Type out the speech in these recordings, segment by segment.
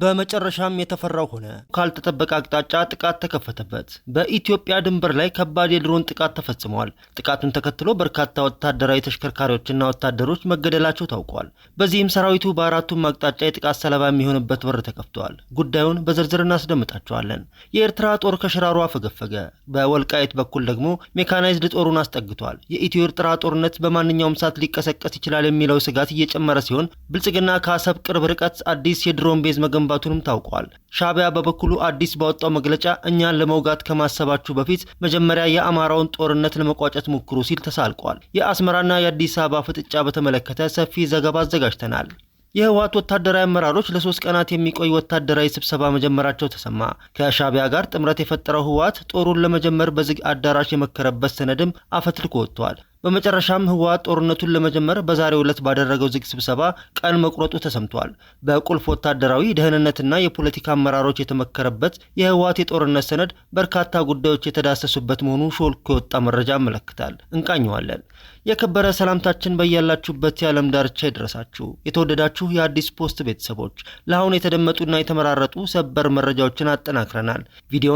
በመጨረሻም የተፈራው ሆነ። ካልተጠበቀ አቅጣጫ ጥቃት ተከፈተበት። በኢትዮጵያ ድንበር ላይ ከባድ የድሮን ጥቃት ተፈጽሟል። ጥቃቱን ተከትሎ በርካታ ወታደራዊ ተሽከርካሪዎችና ወታደሮች መገደላቸው ታውቋል። በዚህም ሰራዊቱ በአራቱም አቅጣጫ የጥቃት ሰለባ የሚሆንበት በር ተከፍቷል። ጉዳዩን በዝርዝር እናስደምጣቸዋለን። የኤርትራ ጦር ከሽራሮ አፈገፈገ። በወልቃይት በኩል ደግሞ ሜካናይዝድ ጦሩን አስጠግቷል። የኢትዮ ኤርትራ ጦርነት በማንኛውም ሰዓት ሊቀሰቀስ ይችላል የሚለው ስጋት እየጨመረ ሲሆን ብልጽግና ከአሰብ ቅርብ ርቀት አዲስ የድሮን ቤዝ መገንባቱንም ታውቋል። ሻዕቢያ በበኩሉ አዲስ ባወጣው መግለጫ እኛን ለመውጋት ከማሰባችሁ በፊት መጀመሪያ የአማራውን ጦርነት ለመቋጨት ሞክሩ ሲል ተሳልቋል። የአስመራና የአዲስ አበባ ፍጥጫ በተመለከተ ሰፊ ዘገባ አዘጋጅተናል። የህወሓት ወታደራዊ አመራሮች ለ3 ቀናት የሚቆይ ወታደራዊ ስብሰባ መጀመራቸው ተሰማ። ከሻዕቢያ ጋር ጥምረት የፈጠረው ህወሓት ጦሩን ለመጀመር በዝግ አዳራሽ የመከረበት ሰነድም አፈትልኮ ወጥቷል። በመጨረሻም ህወሓት ጦርነቱን ለመጀመር በዛሬው ዕለት ባደረገው ዝግ ስብሰባ ቀን መቁረጡ ተሰምቷል። በቁልፍ ወታደራዊ ደህንነትና የፖለቲካ አመራሮች የተመከረበት የህወሓት የጦርነት ሰነድ በርካታ ጉዳዮች የተዳሰሱበት መሆኑ ሾልኮ የወጣ መረጃ ያመለክታል። እንቃኘዋለን። የከበረ ሰላምታችን በያላችሁበት የዓለም ዳርቻ ይድረሳችሁ። የተወደዳችሁ የአዲስ ፖስት ቤተሰቦች ለአሁን የተደመጡና የተመራረጡ ሰበር መረጃዎችን አጠናክረናል። ቪዲዮ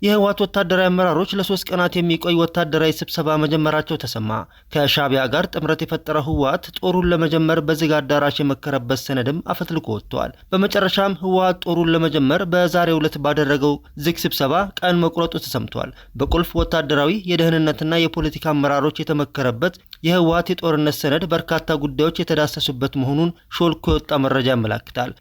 የህወሓት ወታደራዊ አመራሮች ለ3 ቀናት የሚቆይ ወታደራዊ ስብሰባ መጀመራቸው ተሰማ። ከሻዕቢያ ጋር ጥምረት የፈጠረው ህወሓት ጦሩን ለመጀመር በዝግ አዳራሽ የመከረበት ሰነድም አፈትልኮ ወጥቷል። በመጨረሻም ህወሓት ጦሩን ለመጀመር በዛሬው ዕለት ባደረገው ዝግ ስብሰባ ቀን መቁረጡ ተሰምቷል። በቁልፍ ወታደራዊ የደህንነትና የፖለቲካ አመራሮች የተመከረበት የህወሓት የጦርነት ሰነድ በርካታ ጉዳዮች የተዳሰሱበት መሆኑን ሾልኮ የወጣ መረጃ ያመለክታል።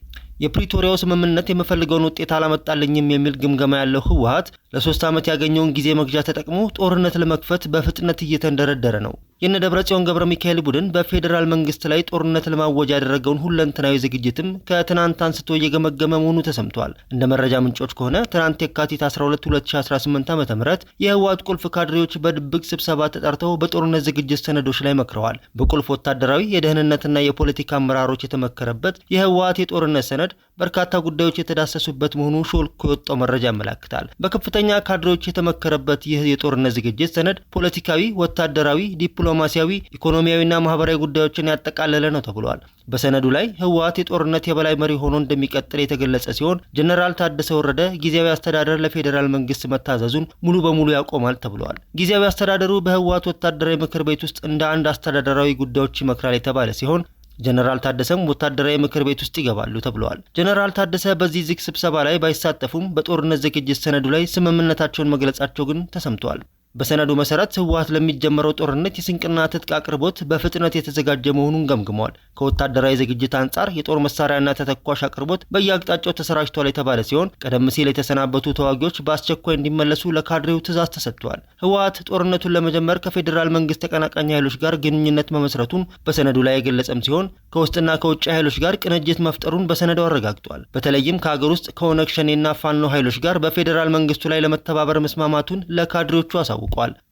የፕሪቶሪያው ስምምነት የመፈልገውን ውጤት አላመጣልኝም የሚል ግምገማ ያለው ህወሓት ለ3 ዓመት ያገኘውን ጊዜ መግዣ ተጠቅሞ ጦርነት ለመክፈት በፍጥነት እየተንደረደረ ነው። የነ ደብረጽዮን ገብረ ሚካኤል ቡድን በፌዴራል መንግስት ላይ ጦርነት ለማወጅ ያደረገውን ሁለንተናዊ ዝግጅትም ከትናንት አንስቶ እየገመገመ መሆኑ ተሰምቷል። እንደ መረጃ ምንጮች ከሆነ ትናንት የካቲት 12 2018 ዓ.ም የህወሓት ቁልፍ ካድሬዎች በድብቅ ስብሰባ ተጠርተው በጦርነት ዝግጅት ሰነዶች ላይ መክረዋል። በቁልፍ ወታደራዊ የደህንነትና የፖለቲካ አመራሮች የተመከረበት የህወሓት የጦርነት ሰነድ በርካታ ጉዳዮች የተዳሰሱበት መሆኑ ሾልኮ የወጣው መረጃ ያመለክታል። በከፍተኛ ካድሬዎች የተመከረበት ይህ የጦርነት ዝግጅት ሰነድ ፖለቲካዊ፣ ወታደራዊ፣ ዲፕሎማሲያዊ፣ ኢኮኖሚያዊና ማህበራዊ ጉዳዮችን ያጠቃለለ ነው ተብሏል። በሰነዱ ላይ ህወሓት የጦርነት የበላይ መሪ ሆኖ እንደሚቀጥል የተገለጸ ሲሆን ጀነራል ታደሰ ወረደ ጊዜያዊ አስተዳደር ለፌዴራል መንግስት መታዘዙን ሙሉ በሙሉ ያቆማል ተብሏል። ጊዜያዊ አስተዳደሩ በህወሓት ወታደራዊ ምክር ቤት ውስጥ እንደ አንድ አስተዳደራዊ ጉዳዮች ይመክራል የተባለ ሲሆን ጀነራል ታደሰም ወታደራዊ ምክር ቤት ውስጥ ይገባሉ ተብሏል። ጀነራል ታደሰ በዚህ ዝግ ስብሰባ ላይ ባይሳተፉም በጦርነት ዝግጅት ሰነዱ ላይ ስምምነታቸውን መግለጻቸው ግን ተሰምቷል። በሰነዱ መሰረት ህወሓት ለሚጀመረው ጦርነት የስንቅና ትጥቅ አቅርቦት በፍጥነት የተዘጋጀ መሆኑን ገምግሟል። ከወታደራዊ ዝግጅት አንጻር የጦር መሳሪያና ተተኳሽ አቅርቦት በየአቅጣጫው ተሰራጭቷል የተባለ ሲሆን ቀደም ሲል የተሰናበቱ ተዋጊዎች በአስቸኳይ እንዲመለሱ ለካድሬው ትዕዛዝ ተሰጥቷል። ህወሓት ጦርነቱን ለመጀመር ከፌዴራል መንግስት ተቀናቃኝ ኃይሎች ጋር ግንኙነት መመስረቱን በሰነዱ ላይ የገለጸም ሲሆን ከውስጥና ከውጭ ኃይሎች ጋር ቅንጅት መፍጠሩን በሰነዱ አረጋግጧል። በተለይም ከሀገር ውስጥ ከኦነግ ሸኔና ፋኖ ኃይሎች ጋር በፌዴራል መንግስቱ ላይ ለመተባበር መስማማቱን ለካድሬዎቹ አሳውቋል።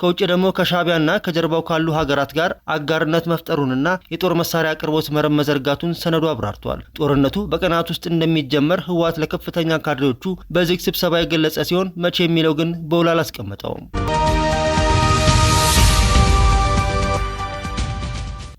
ከውጭ ደግሞ ከሻዕቢያና ከጀርባው ካሉ ሀገራት ጋር አጋርነት መፍጠሩንና የጦር መሳሪያ አቅርቦት መረብ መዘርጋቱን ሰነዱ አብራርቷል። ጦርነቱ በቀናት ውስጥ እንደሚጀመር ህወሓት ለከፍተኛ ካድሬዎቹ በዝግ ስብሰባ የገለጸ ሲሆን መቼ የሚለው ግን በውል አላስቀመጠውም።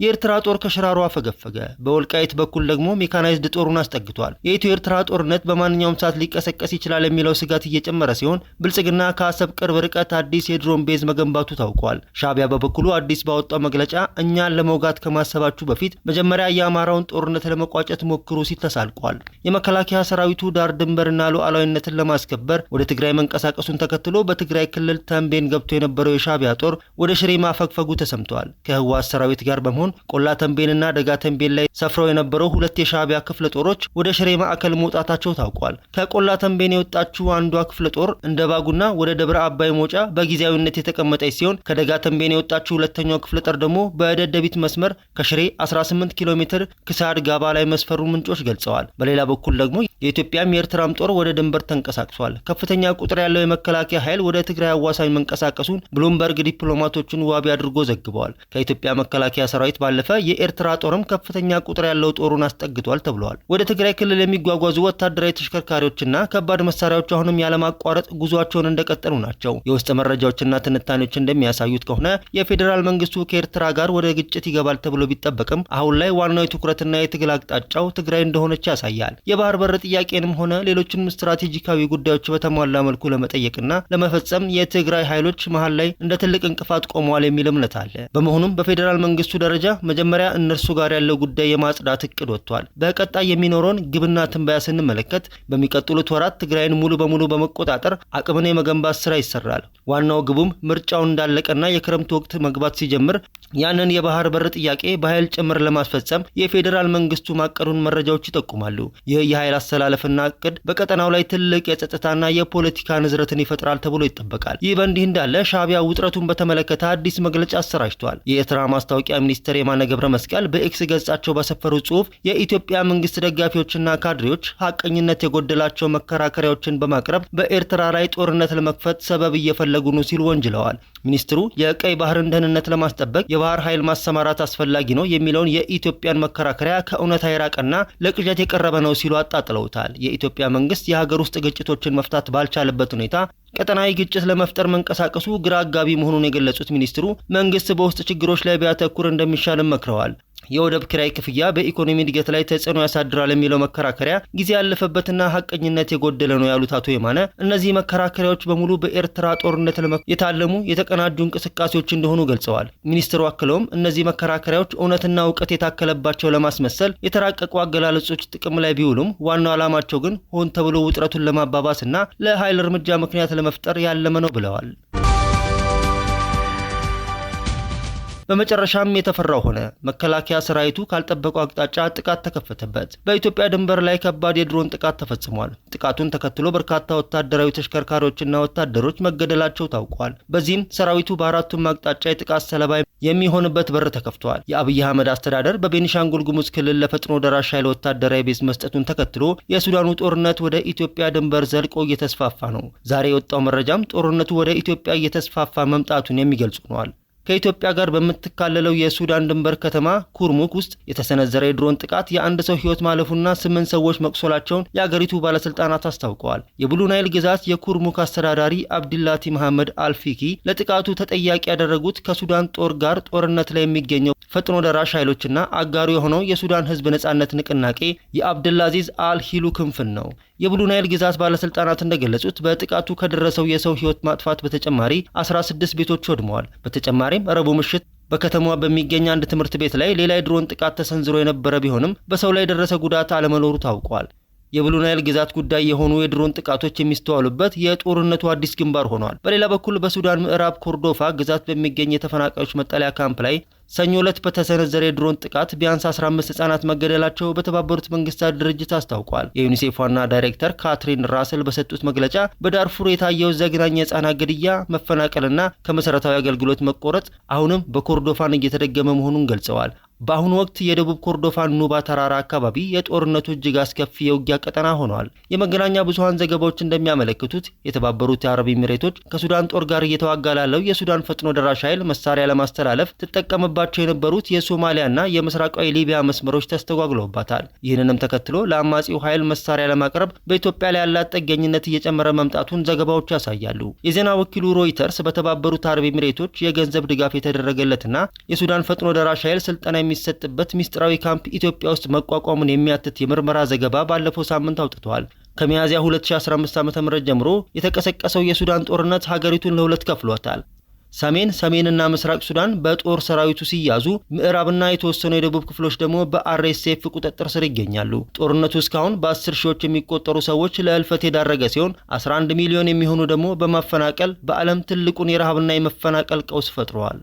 የኤርትራ ጦር ከሽራሮ አፈገፈገ። በወልቃይት በኩል ደግሞ ሜካናይዝድ ጦሩን አስጠግቷል። የኢትዮ ኤርትራ ጦርነት በማንኛውም ሰዓት ሊቀሰቀስ ይችላል የሚለው ስጋት እየጨመረ ሲሆን ብልጽግና ከአሰብ ቅርብ ርቀት አዲስ የድሮን ቤዝ መገንባቱ ታውቋል። ሻዕቢያ በበኩሉ አዲስ ባወጣው መግለጫ እኛን ለመውጋት ከማሰባችሁ በፊት መጀመሪያ የአማራውን ጦርነት ለመቋጨት ሞክሩ ሲል ተሳልቋል። የመከላከያ ሰራዊቱ ዳር ድንበርና ሉዓላዊነትን ለማስከበር ወደ ትግራይ መንቀሳቀሱን ተከትሎ በትግራይ ክልል ተንቤን ገብቶ የነበረው የሻዕቢያ ጦር ወደ ሽሬ ማፈግፈጉ ተሰምቷል። ከህወሓት ሰራዊት ጋር በመሆን ቆላ ተንቤንና ደጋ ተንቤን ላይ ሰፍረው የነበረው 2 የሻዕቢያ ክፍለ ጦሮች ወደ ሽሬ ማዕከል መውጣታቸው ታውቋል። ከቆላ ተንቤን የወጣችው አንዷ ክፍለ ጦር እንደ ባጉና ወደ ደብረ አባይ ሞጫ በጊዜያዊነት የተቀመጠች ሲሆን ከደጋ ተንቤን የወጣችው ሁለተኛው ክፍለ ጦር ደግሞ በደደቢት መስመር ከሽሬ 18 ኪሎ ሜትር ክሳድ ጋባ ላይ መስፈሩን ምንጮች ገልጸዋል። በሌላ በኩል ደግሞ የኢትዮጵያም የኤርትራም ጦር ወደ ድንበር ተንቀሳቅሷል። ከፍተኛ ቁጥር ያለው የመከላከያ ኃይል ወደ ትግራይ አዋሳኝ መንቀሳቀሱን ብሉምበርግ ዲፕሎማቶችን ዋቢ አድርጎ ዘግበዋል። ከኢትዮጵያ መከላከያ ሰራዊት ሰራዊት ባለፈ የኤርትራ ጦርም ከፍተኛ ቁጥር ያለው ጦሩን አስጠግቷል ተብሏል። ወደ ትግራይ ክልል የሚጓጓዙ ወታደራዊ ተሽከርካሪዎችና ከባድ መሳሪያዎች አሁንም ያለማቋረጥ ጉዟቸውን እንደቀጠሉ ናቸው። የውስጥ መረጃዎችና ትንታኔዎች እንደሚያሳዩት ከሆነ የፌዴራል መንግስቱ ከኤርትራ ጋር ወደ ግጭት ይገባል ተብሎ ቢጠበቅም አሁን ላይ ዋናው ትኩረትና የትግል አቅጣጫው ትግራይ እንደሆነች ያሳያል። የባህር በር ጥያቄንም ሆነ ሌሎችንም ስትራቴጂካዊ ጉዳዮች በተሟላ መልኩ ለመጠየቅና ለመፈጸም የትግራይ ኃይሎች መሃል ላይ እንደ ትልቅ እንቅፋት ቆመዋል የሚል እምነት አለ። በመሆኑም በፌዴራል መንግስቱ ደረጃ መጀመሪያ እነርሱ ጋር ያለው ጉዳይ የማጽዳት እቅድ ወጥቷል። በቀጣይ የሚኖረውን ግብና ትንበያ ስንመለከት በሚቀጥሉት ወራት ትግራይን ሙሉ በሙሉ በመቆጣጠር አቅምን የመገንባት ስራ ይሰራል። ዋናው ግቡም ምርጫው እንዳለቀና የክረምት ወቅት መግባት ሲጀምር ያንን የባህር በር ጥያቄ በኃይል ጭምር ለማስፈጸም የፌዴራል መንግስቱ ማቀዱን መረጃዎች ይጠቁማሉ። ይህ የኃይል አስተላለፍና እቅድ በቀጠናው ላይ ትልቅ የጸጥታና የፖለቲካ ንዝረትን ይፈጥራል ተብሎ ይጠበቃል። ይህ በእንዲህ እንዳለ ሻዕቢያ ውጥረቱን በተመለከተ አዲስ መግለጫ አሰራጭቷል። የኤርትራ ማስታወቂያ ሚኒስትር የማነ ገብረ መስቀል በኤክስ ገጻቸው ባሰፈሩ ጽሑፍ የኢትዮጵያ መንግስት ደጋፊዎችና ካድሬዎች ሐቀኝነት የጎደላቸው መከራከሪያዎችን በማቅረብ በኤርትራ ላይ ጦርነት ለመክፈት ሰበብ እየፈለጉ ነው ሲሉ ወንጅለዋል። ሚኒስትሩ የቀይ ባህርን ደህንነት ለማስጠበቅ የባህር ኃይል ማሰማራት አስፈላጊ ነው የሚለውን የኢትዮጵያን መከራከሪያ ከእውነታ የራቀና ለቅዠት የቀረበ ነው ሲሉ አጣጥለውታል። የኢትዮጵያ መንግስት የሀገር ውስጥ ግጭቶችን መፍታት ባልቻለበት ሁኔታ ቀጠናዊ ግጭት ለመፍጠር መንቀሳቀሱ ግራ አጋቢ መሆኑን የገለጹት ሚኒስትሩ መንግስት በውስጥ ችግሮች ላይ ቢያተኩር እንደሚሻልም መክረዋል። የወደብ ኪራይ ክፍያ በኢኮኖሚ እድገት ላይ ተጽዕኖ ያሳድራል የሚለው መከራከሪያ ጊዜ ያለፈበትና ሐቀኝነት የጎደለ ነው ያሉት አቶ የማነ እነዚህ መከራከሪያዎች በሙሉ በኤርትራ ጦርነት የታለሙ የተቀናጁ እንቅስቃሴዎች እንደሆኑ ገልጸዋል። ሚኒስትሩ አክለውም እነዚህ መከራከሪያዎች እውነትና እውቀት የታከለባቸው ለማስመሰል የተራቀቁ አገላለጾች ጥቅም ላይ ቢውሉም ዋናው ዓላማቸው ግን ሆን ተብሎ ውጥረቱን ለማባባስና ለኃይል እርምጃ ምክንያት ለመፍጠር ያለመ ነው ብለዋል። በመጨረሻም የተፈራው ሆነ። መከላከያ ሰራዊቱ ካልጠበቀው አቅጣጫ ጥቃት ተከፈተበት። በኢትዮጵያ ድንበር ላይ ከባድ የድሮን ጥቃት ተፈጽሟል። ጥቃቱን ተከትሎ በርካታ ወታደራዊ ተሽከርካሪዎችና ወታደሮች መገደላቸው ታውቋል። በዚህም ሰራዊቱ በአራቱም አቅጣጫ የጥቃት ሰለባ የሚሆንበት በር ተከፍቷል። የአብይ አህመድ አስተዳደር በቤኒሻንጉል ጉሙዝ ክልል ለፈጥኖ ደራሽ ኃይል ወታደራዊ ቤዝ መስጠቱን ተከትሎ የሱዳኑ ጦርነት ወደ ኢትዮጵያ ድንበር ዘልቆ እየተስፋፋ ነው። ዛሬ የወጣው መረጃም ጦርነቱ ወደ ኢትዮጵያ እየተስፋፋ መምጣቱን የሚገልጹ ሆኗል። ከኢትዮጵያ ጋር በምትካለለው የሱዳን ድንበር ከተማ ኩርሙክ ውስጥ የተሰነዘረ የድሮን ጥቃት የአንድ ሰው ሕይወት ማለፉና 8 ሰዎች መቁሰላቸውን የአገሪቱ ባለስልጣናት አስታውቀዋል። የብሉ ናይል ግዛት የኩርሙክ አስተዳዳሪ አብዲላቲ መሐመድ አልፊኪ ለጥቃቱ ተጠያቂ ያደረጉት ከሱዳን ጦር ጋር ጦርነት ላይ የሚገኘው ፈጥኖ ደራሽ ኃይሎችና አጋሩ የሆነው የሱዳን ሕዝብ ነጻነት ንቅናቄ የአብድልአዚዝ አል-ሂሉ ክንፍን ነው። የብሉ ናይል ግዛት ባለስልጣናት እንደገለጹት በጥቃቱ ከደረሰው የሰው ሕይወት ማጥፋት በተጨማሪ 16 ቤቶች ወድመዋል። በተጨማሪም ረቡዕ ምሽት በከተማዋ በሚገኝ አንድ ትምህርት ቤት ላይ ሌላ የድሮን ጥቃት ተሰንዝሮ የነበረ ቢሆንም በሰው ላይ የደረሰ ጉዳት አለመኖሩ ታውቋል። የብሉ ናይል ግዛት ጉዳይ የሆኑ የድሮን ጥቃቶች የሚስተዋሉበት የጦርነቱ አዲስ ግንባር ሆኗል። በሌላ በኩል በሱዳን ምዕራብ ኮርዶፋ ግዛት በሚገኝ የተፈናቃዮች መጠለያ ካምፕ ላይ ሰኞ ዕለት በተሰነዘረ የድሮን ጥቃት ቢያንስ 15 ህጻናት መገደላቸው በተባበሩት መንግስታት ድርጅት አስታውቋል። የዩኒሴፍ ዋና ዳይሬክተር ካትሪን ራስል በሰጡት መግለጫ በዳርፉር የታየው ዘግናኝ የህጻናት ግድያ፣ መፈናቀልና ከመሰረታዊ አገልግሎት መቆረጥ አሁንም በኮርዶፋን እየተደገመ መሆኑን ገልጸዋል። በአሁኑ ወቅት የደቡብ ኮርዶፋን ኑባ ተራራ አካባቢ የጦርነቱ እጅግ አስከፊ የውጊያ ቀጠና ሆኗል። የመገናኛ ብዙሃን ዘገባዎች እንደሚያመለክቱት የተባበሩት የአረብ ኤሚሬቶች ከሱዳን ጦር ጋር እየተዋጋ ላለው የሱዳን ፈጥኖ ደራሽ ኃይል መሳሪያ ለማስተላለፍ ተጠቀመባቸው የነበሩት የሶማሊያና የምስራቃዊ ሊቢያ መስመሮች ተስተጓጉለውባታል። ይህንንም ተከትሎ ለአማጺው ኃይል መሳሪያ ለማቅረብ በኢትዮጵያ ላይ ያላት ጥገኝነት እየጨመረ መምጣቱን ዘገባዎች ያሳያሉ። የዜና ወኪሉ ሮይተርስ በተባበሩት አረብ ኤሚሬቶች የገንዘብ ድጋፍ የተደረገለትና የሱዳን ፈጥኖ ደራሽ ኃይል ስልጠና የሚሰጥበት ሚስጥራዊ ካምፕ ኢትዮጵያ ውስጥ መቋቋሙን የሚያትት የምርመራ ዘገባ ባለፈው ሳምንት አውጥቷል። ከሚያዝያ 2015 ዓ.ም ጀምሮ የተቀሰቀሰው የሱዳን ጦርነት ሀገሪቱን ለሁለት ከፍሏታል። ሰሜንና ምስራቅ ሱዳን በጦር ሰራዊቱ ሲያዙ፣ ምዕራብና የተወሰኑ የደቡብ ክፍሎች ደግሞ በአርኤስኤፍ ቁጥጥር ስር ይገኛሉ። ጦርነቱ እስካሁን በ10 ሺዎች የሚቆጠሩ ሰዎች ለእልፈት የዳረገ ሲሆን 11 ሚሊዮን የሚሆኑ ደግሞ በማፈናቀል በዓለም ትልቁን የረሃብና የመፈናቀል ቀውስ ፈጥረዋል።